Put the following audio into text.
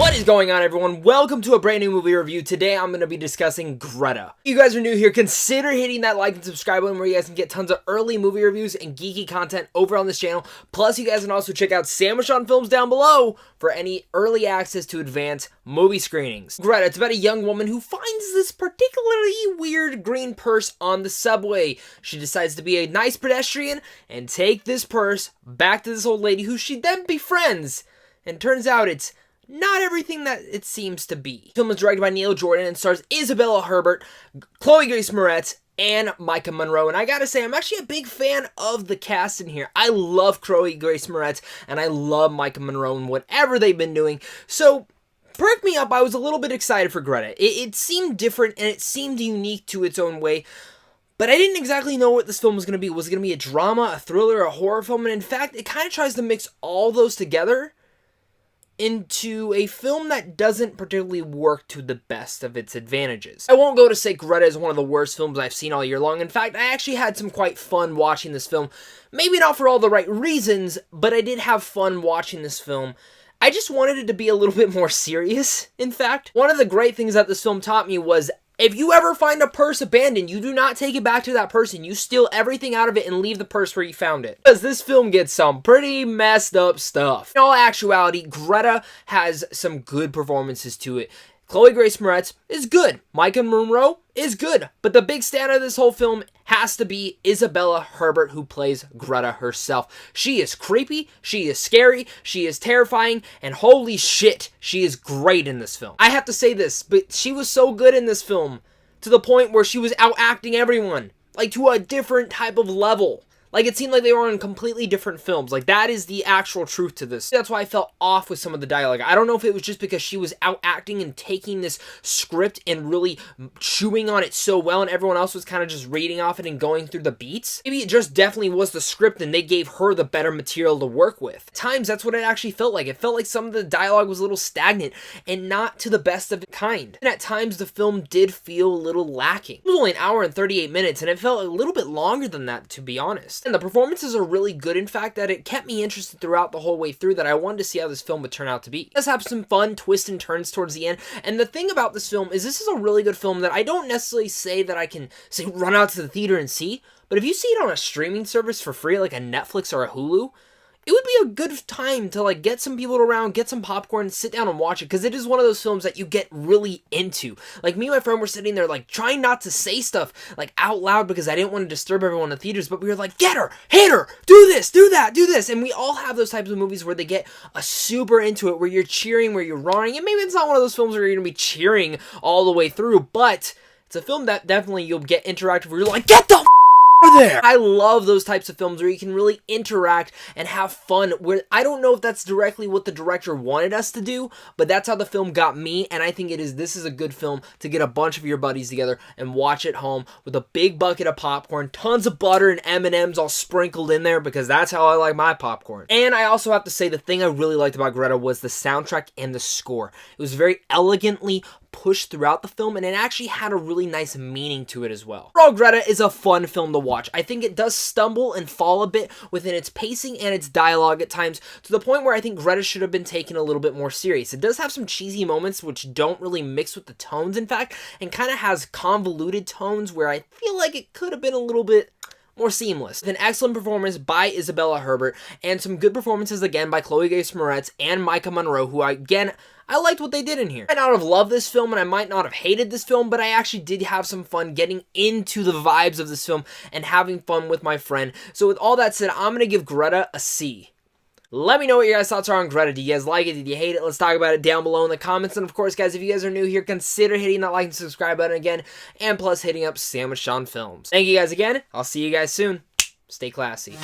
What is going on, everyone? Welcome to a brand new movie review. Today I'm going to be discussing Greta. If you guys are new here, consider hitting that like and subscribe button where you guys can get tons of early movie reviews and geeky content over on this channel. Plus, you guys can also check out Sandwich on Films down below for any early access to advanced movie screenings. Greta, it's about a young woman who finds this particularly weird green purse on the subway. She decides to be a nice pedestrian and take this purse back to this old lady who she then befriends. And turns out it's not everything that it seems to be. The film was directed by Neil Jordan and stars Isabelle Huppert, Chloe Grace Moretz, and Maika Monroe. And I gotta say, I'm actually a big fan of the cast in here. I love Chloe Grace Moretz, and I love Maika Monroe and whatever they've been doing. So, perk me up, I was a little bit excited for Greta. It seemed different, and it seemed unique to its own way. But I didn't exactly know what this film was going to be. Was it going to be a drama, a thriller, a horror film? And in fact, it kind of tries to mix all those together into a film that doesn't particularly work to the best of its advantages. I won't go to say Greta is one of the worst films I've seen all year long. In fact, I actually had some quite fun watching this film. Maybe not for all the right reasons, but I did have fun watching this film. I just wanted it to be a little bit more serious, in fact. One of the great things that this film taught me was, if you ever find a purse abandoned, you do not take it back to that person. You steal everything out of it and leave the purse where you found it. Because this film gets some pretty messed up stuff. In all actuality, Greta has some good performances to it. Chloe Grace Moretz is good. Maika Monroe is good. But the big stand of this whole film has to be Isabelle Huppert, who plays Greta herself. She is creepy, she is scary, she is terrifying, and holy shit, she is great in this film. I have to say this, but she was so good in this film to the point where she was out-acting everyone. Like, to a different type of level. Like, it seemed like they were on completely different films. Like, that is the actual truth to this. That's why I felt off with some of the dialogue. I don't know if it was just because she was out acting and taking this script and really chewing on it so well, and everyone else was kind of just reading off it and going through the beats. Maybe it just definitely was the script and they gave her the better material to work with. At times, that's what it actually felt like. It felt like some of the dialogue was a little stagnant and not to the best of its kind. And at times, the film did feel a little lacking. It was only an hour and 38 minutes, and it felt a little bit longer than that, to be honest. And the performances are really good, in fact, that it kept me interested throughout the whole way through, that I wanted to see how this film would turn out to be. It does have some fun twists and turns towards the end, and the thing about this film is this is a really good film that I don't necessarily say that I can say run out to the theater and see, but if you see it on a streaming service for free, like a Netflix or a Hulu, it would be a good time to, like, get some people around, get some popcorn, sit down and watch it, because it is one of those films that you get really into. Like, me and my friend were sitting there, like, trying not to say stuff, like, out loud, because I didn't want to disturb everyone in the theaters, but we were like, get her, hit her, do this, do that, do this, and we all have those types of movies where they get super into it, where you're cheering, where you're roaring, and maybe it's not one of those films where you're going to be cheering all the way through, but it's a film that definitely you'll get interactive, where you're like, get the there. I love those types of films where you can really interact and have fun, where I don't know if that's directly what the director wanted us to do, but that's how the film got me, and I think this is a good film to get a bunch of your buddies together and watch at home with a big bucket of popcorn, tons of butter and M&Ms all sprinkled in there, because that's how I like my popcorn. And I also have to say, the thing I really liked about Greta was the soundtrack and the score. It was very elegantly pushed throughout the film, and it actually had a really nice meaning to it as well. Overall, Greta is a fun film to watch. I think it does stumble and fall a bit within its pacing and its dialogue at times, to the point where I think Greta should have been taken a little bit more serious. It does have some cheesy moments which don't really mix with the tones, in fact, and kind of has convoluted tones where I feel like it could have been a little bit more seamless. With an excellent performance by Isabelle Huppert, and some good performances again by Chloe Grace Moretz and Maika Monroe, who I liked what they did in here. I might not have loved this film, and I might not have hated this film, but I actually did have some fun getting into the vibes of this film and having fun with my friend. So with all that said, I'm going to give Greta a C. Let me know what your guys' thoughts are on Greta. Do you guys like it? Did you hate it? Let's talk about it down below in the comments. And of course, guys, if you guys are new here, consider hitting that like and subscribe button again, and plus hitting up Sandwich on Films. Thank you guys again. I'll see you guys soon. Stay classy.